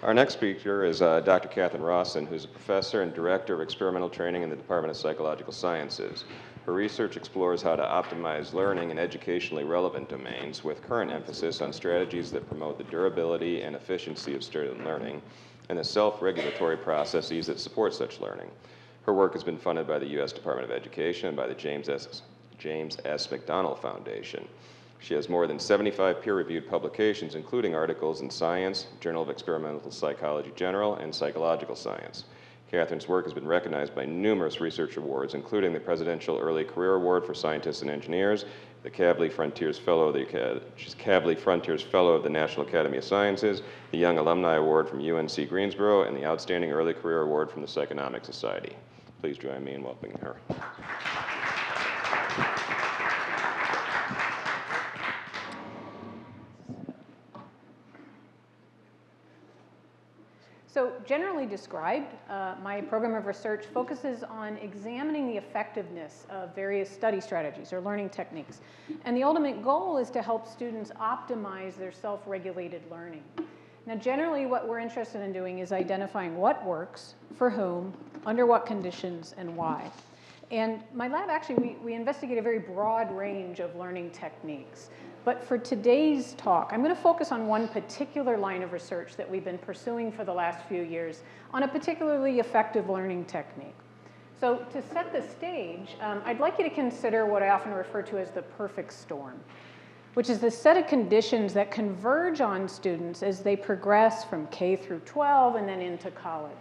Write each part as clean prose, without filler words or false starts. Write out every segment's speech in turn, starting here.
Our next speaker is Dr. Katherine Rawson, who's a professor and director of experimental training in the Department of Psychological Sciences. Her research explores how to optimize learning in educationally relevant domains, with current emphasis on strategies that promote the durability and efficiency of student learning and the self-regulatory processes that support such learning. Her work has been funded by the U.S. Department of Education and by the James S. McDonnell Foundation. She has more than 75 peer-reviewed publications, including articles in Science, Journal of Experimental Psychology General, and Psychological Science. Catherine's work has been recognized by numerous research awards, including the Presidential Early Career Award for Scientists and Engineers, the Kavli Frontiers Fellow of the National Academy of Sciences, the Young Alumni Award from UNC Greensboro, and the Outstanding Early Career Award from the Psychonomic Society. Please join me in welcoming her. So generally described, my program of research focuses on examining the effectiveness of various study strategies or learning techniques. And the ultimate goal is to help students optimize their self-regulated learning. Now, generally what we're interested in doing is identifying what works, for whom, under what conditions, and why. And my lab actually, we investigate a very broad range of learning techniques. But for today's talk, I'm going to focus on one particular line of research that we've been pursuing for the last few years on a particularly effective learning technique. So to set the stage, I'd like you to consider what I often refer to as the perfect storm, which is the set of conditions that converge on students as they progress from K through 12 and then into college.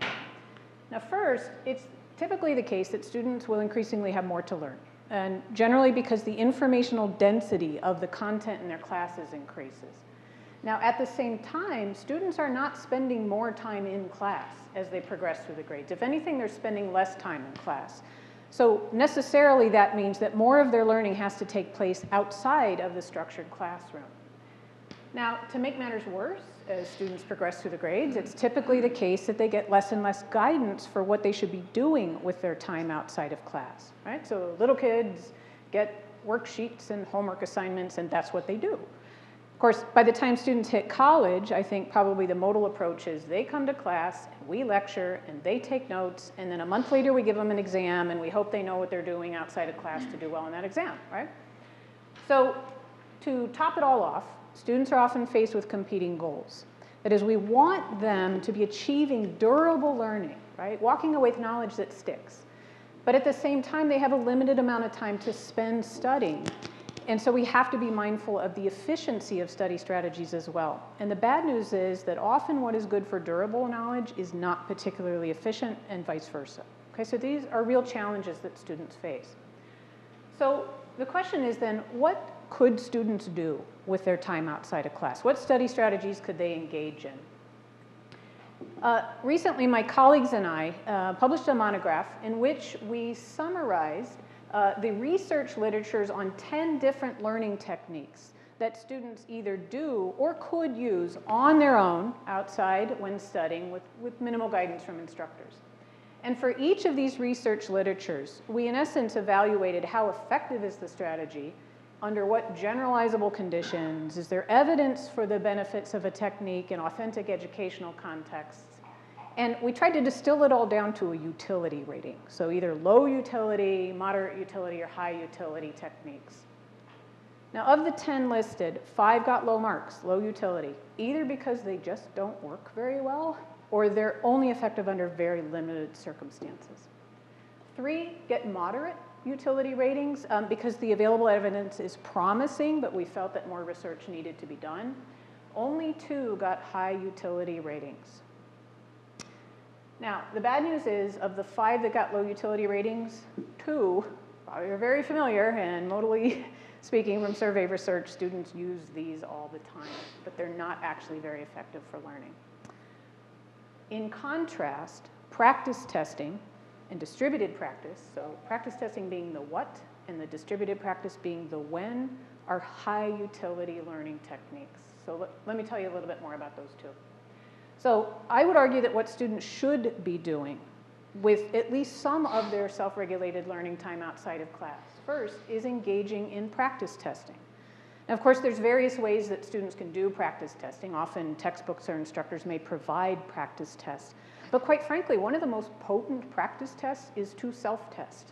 Now first, it's typically the case that students will increasingly have more to learn, and generally because the informational density of the content in their classes increases. Now, at the same time, students are not spending more time in class as they progress through the grades. If anything, they're spending less time in class. So necessarily that means that more of their learning has to take place outside of the structured classroom. Now, to make matters worse, as students progress through the grades, it's typically the case that they get less and less guidance for what they should be doing with their time outside of class, right? So little kids get worksheets and homework assignments, and that's what they do. Of course, by the time students hit college, I think probably the modal approach is they come to class, and we lecture, and they take notes, and then a month later we give them an exam, and we hope they know what they're doing outside of class to do well in that exam, right? So to top it all off, students are often faced with competing goals. That is, we want them to be achieving durable learning, right? Walking away with knowledge that sticks. But at the same time, they have a limited amount of time to spend studying. And so we have to be mindful of the efficiency of study strategies as well. And the bad news is that often what is good for durable knowledge is not particularly efficient, and vice versa. Okay, so these are real challenges that students face. So the question is then, what could students do with their time outside of class? What study strategies could they engage in? Recently, my colleagues and I published a monograph in which we summarized the research literatures on 10 different learning techniques that students either do or could use on their own outside when studying with minimal guidance from instructors. And for each of these research literatures, we in essence evaluated how effective is the strategy, under what generalizable conditions, is there evidence for the benefits of a technique in authentic educational contexts, and we tried to distill it all down to a utility rating. So either low utility, moderate utility, or high utility techniques. Now of the 10 listed, 5 got low marks, low utility, either because they just don't work very well, or they're only effective under very limited circumstances. 3 get moderate utility ratings because the available evidence is promising, but we felt that more research needed to be done. Only 2 got high utility ratings. Now, the bad news is, of the 5 that got low utility ratings, 2 probably are very familiar, and modally speaking from survey research, students use these all the time, but they're not actually very effective for learning. In contrast, practice testing and distributed practice, so practice testing being the what and the distributed practice being the when, are high utility learning techniques. So let me tell you a little bit more about those 2. So I would argue that what students should be doing with at least some of their self-regulated learning time outside of class, first, is engaging in practice testing. Now, of course, there's various ways that students can do practice testing. Often textbooks or instructors may provide practice tests. But quite frankly, one of the most potent practice tests is to self-test.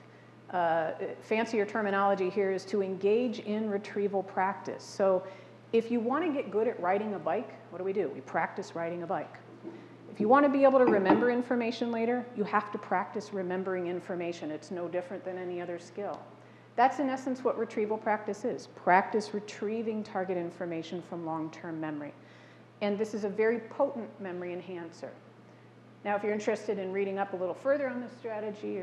Fancier terminology here is to engage in retrieval practice. So if you want to get good at riding a bike, what do? We practice riding a bike. If you want to be able to remember information later, you have to practice remembering information. It's no different than any other skill. That's in essence what retrieval practice is. Practice retrieving target information from long-term memory. And this is a very potent memory enhancer. Now, if you're interested in reading up a little further on this strategy,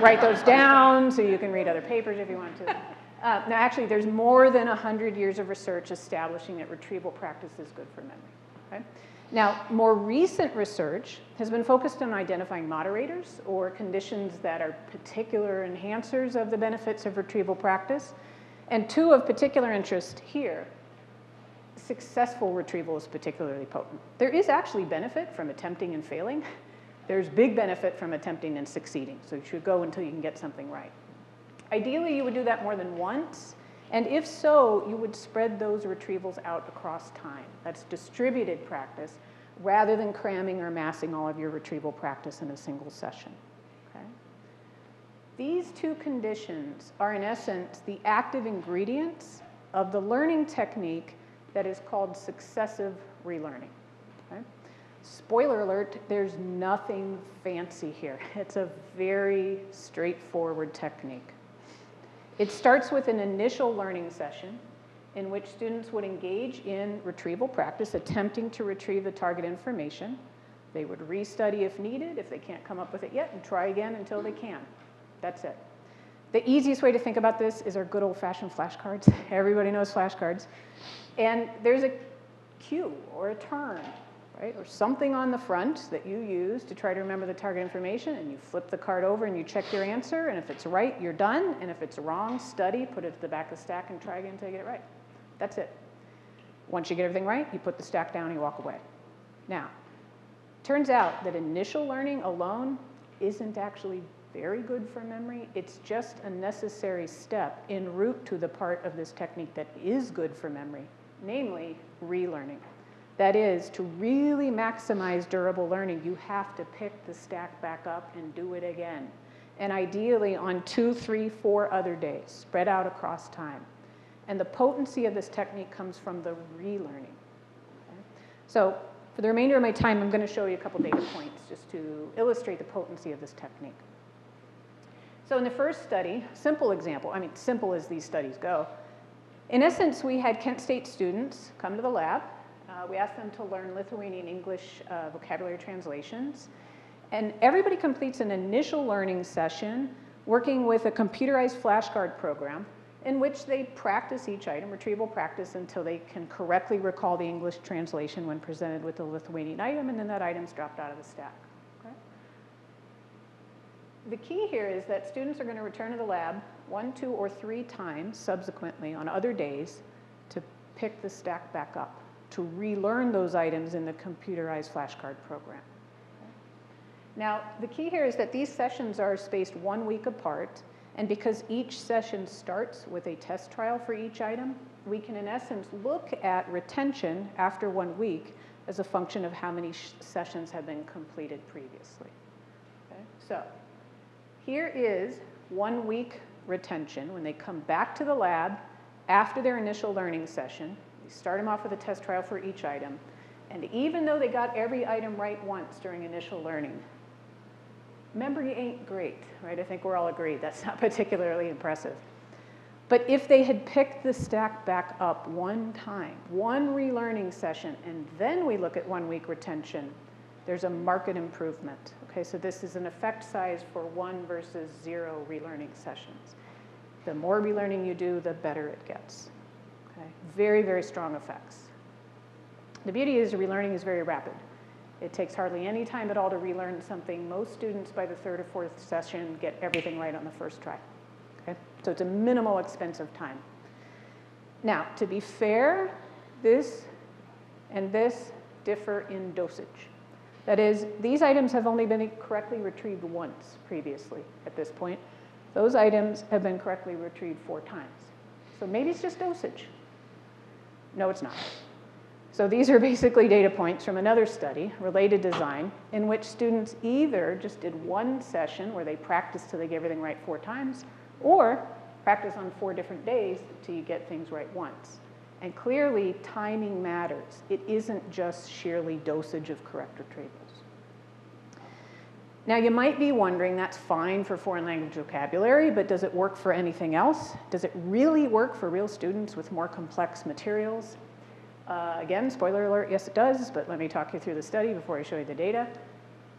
write those down so you can read other papers if you want to. Now, actually, there's more than 100 years of research establishing that retrieval practice is good for memory. Okay? Now, more recent research has been focused on identifying moderators or conditions that are particular enhancers of the benefits of retrieval practice. And two of particular interest here. Successful retrieval is particularly potent. There is actually benefit from attempting and failing. There's big benefit from attempting and succeeding. So you should go until you can get something right. Ideally, you would do that more than once. And if so, you would spread those retrievals out across time. That's distributed practice rather than cramming or amassing all of your retrieval practice in a single session. Okay? These two conditions are, in essence, the active ingredients of the learning technique that is called successive relearning. Okay? Spoiler alert, there's nothing fancy here. It's a very straightforward technique. It starts with an initial learning session in which students would engage in retrieval practice, attempting to retrieve the target information. They would restudy if needed, if they can't come up with it yet, and try again until they can. That's it. The easiest way to think about this is our good old-fashioned flashcards. Everybody knows flashcards. And there's a cue or a turn, right? Or something on the front that you use to try to remember the target information, and you flip the card over and you check your answer, and if it's right, you're done. And if it's wrong, study, put it at the back of the stack, and try again until you get it right. That's it. Once you get everything right, you put the stack down and you walk away. Now, turns out that initial learning alone isn't actually very good for memory. It's just a necessary step en route to the part of this technique that is good for memory, namely relearning. That is, to really maximize durable learning, you have to pick the stack back up and do it again. And ideally on 2, 3, 4 other days, spread out across time. And the potency of this technique comes from the relearning. Okay? So for the remainder of my time, I'm going to show you a couple data points just to illustrate the potency of this technique. So in the first study, simple example, I mean, simple as these studies go. In essence, we had Kent State students come to the lab. We asked them to learn Lithuanian English vocabulary translations. And everybody completes an initial learning session working with a computerized flashcard program in which they practice each item, retrieval practice, until they can correctly recall the English translation when presented with the Lithuanian item, and then that item's dropped out of the stack. Okay? The key here is that students are going to return to the lab 1, 2, or 3 times subsequently on other days to pick the stack back up, to relearn those items in the computerized flashcard program. Okay? Now, the key here is that these sessions are spaced 1 week apart, and because each session starts with a test trial for each item, we can in essence look at retention after 1 week as a function of how many sessions have been completed previously. Okay? So here is 1 week retention when they come back to the lab after their initial learning session. We start them off with a test trial for each item. And even though they got every item right once during initial learning, memory ain't great, right? I think we're all agreed that's not particularly impressive. But if they had picked the stack back up 1 time, 1 relearning session, and then we look at 1 week retention, there's a marked improvement. Okay, so this is an effect size for 1 versus 0 relearning sessions. The more relearning you do, the better it gets. Okay, very, very strong effects. The beauty is relearning is very rapid. It takes hardly any time at all to relearn something. Most students by the 3rd or 4th session get everything right on the first try. Okay? So it's a minimal expense of time. Now, to be fair, this and this differ in dosage. That is, these items have only been correctly retrieved once previously at this point. Those items have been correctly retrieved 4 times. So maybe it's just dosage. No, it's not. So these are basically data points from another study, related design, in which students either just did one session where they practiced till they get everything right 4 times, or practice on 4 different days till you get things right once. And clearly, timing matters. It isn't just sheerly dosage of corrector tables. Now, you might be wondering, that's fine for foreign language vocabulary, but does it work for anything else? Does it really work for real students with more complex materials? Again, spoiler alert, yes it does, but let me talk you through the study before I show you the data.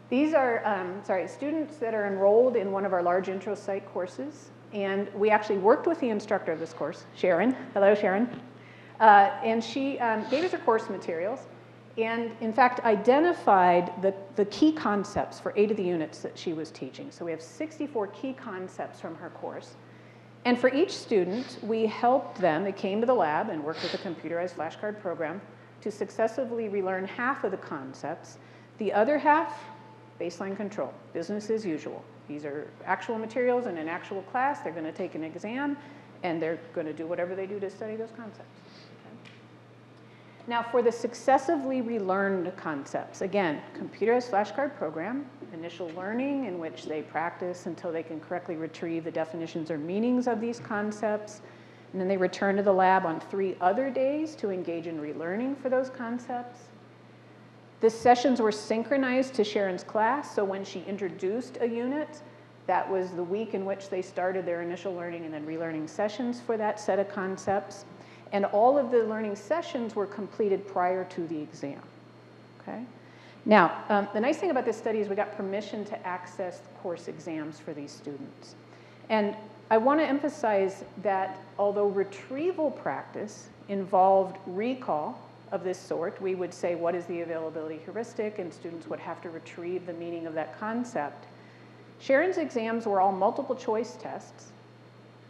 These are students that are enrolled in one of our large intro psych courses, and we actually worked with the instructor of this course, Sharon. Hello, Sharon. And she gave us her course materials, and in fact identified the key concepts for 8 of the units that she was teaching. So we have 64 key concepts from her course. And for each student, we helped them, they came to the lab and worked with a computerized flashcard program to successively relearn half of the concepts. The other half, baseline control, business as usual. These are actual materials in an actual class. They're going to take an exam, and they're going to do whatever they do to study those concepts. Now, for the successively relearned concepts, again, computerized flashcard program, initial learning in which they practice until they can correctly retrieve the definitions or meanings of these concepts, and then they return to the lab on 3 other days to engage in relearning for those concepts. The sessions were synchronized to Sharon's class, so when she introduced a unit, that was the week in which they started their initial learning and then relearning sessions for that set of concepts. And all of the learning sessions were completed prior to the exam, okay? Now, the nice thing about this study is we got permission to access course exams for these students. And I want to emphasize that although retrieval practice involved recall of this sort, we would say, what is the availability heuristic? And students would have to retrieve the meaning of that concept. Sharon's exams were all multiple choice tests.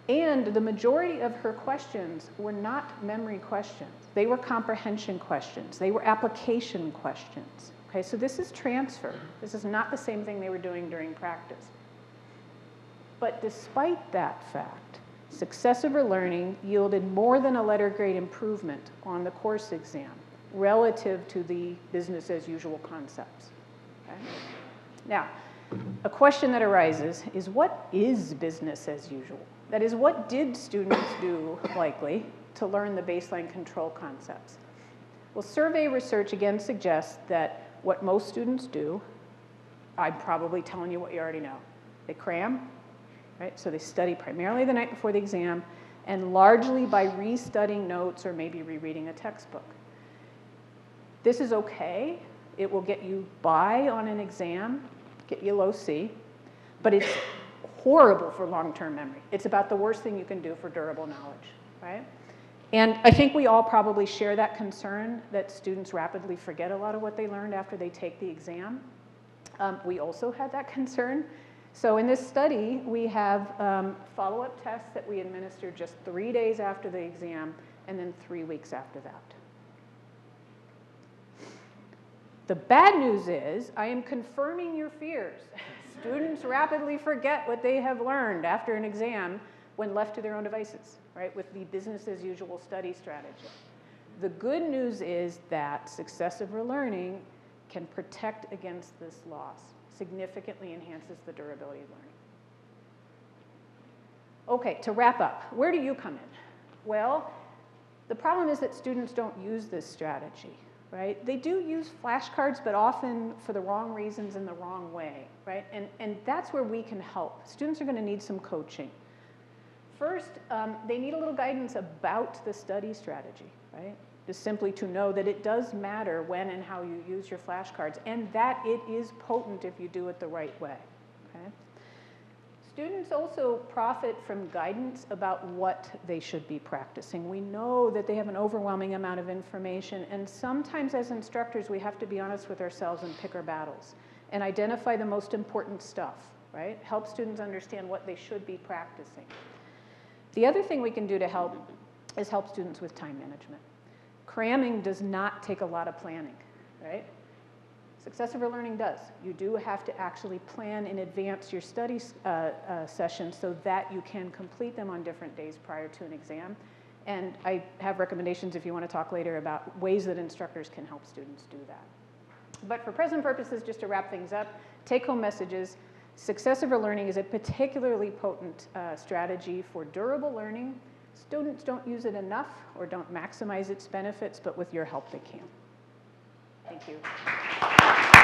And the majority of her questions were not memory questions. They were comprehension questions. They were application questions. Okay, so this is transfer. This is not the same thing they were doing during practice. But despite that fact, successive learning yielded more than a letter grade improvement on the course exam relative to the business as usual concepts. Okay? Now, a question that arises is, what is business as usual? That is, what did students do, likely, to learn the baseline control concepts? Well, survey research again suggests that what most students do, I'm probably telling you what you already know. They cram, right? So they study primarily the night before the exam, and largely by restudying notes or maybe rereading a textbook. This is okay. It will get you by on an exam, get you low C, but it's horrible for long-term memory. It's about the worst thing you can do for durable knowledge, right? And I think we all probably share that concern that students rapidly forget a lot of what they learned after they take the exam. We also had that concern. So in this study, we have follow-up tests that we administer just 3 days after the exam and then 3 weeks after that. The bad news is I am confirming your fears. Students rapidly forget what they have learned after an exam when left to their own devices, right, with the business as usual study strategy. The good news is that successive relearning can protect against this loss, significantly enhances the durability of learning. Okay, to wrap up, where do you come in? Well, the problem is that students don't use this strategy. Right? They do use flashcards, but often for the wrong reasons in the wrong way, right? And that's where we can help. Students are going to need some coaching. First, they need a little guidance about the study strategy, right? Just simply to know that it does matter when and how you use your flashcards, and that it is potent if you do it the right way, okay? Students also profit from guidance about what they should be practicing. We know that they have an overwhelming amount of information, and sometimes as instructors, we have to be honest with ourselves and pick our battles and identify the most important stuff, right? Help students understand what they should be practicing. The other thing we can do to help is help students with time management. Cramming does not take a lot of planning, right? Successive learning does. You do have to actually plan in advance your study sessions so that you can complete them on different days prior to an exam. And I have recommendations if you want to talk later about ways that instructors can help students do that. But for present purposes, just to wrap things up, take-home messages. Success over learning is a particularly potent strategy for durable learning. Students don't use it enough or don't maximize its benefits, but with your help they can. Thank you.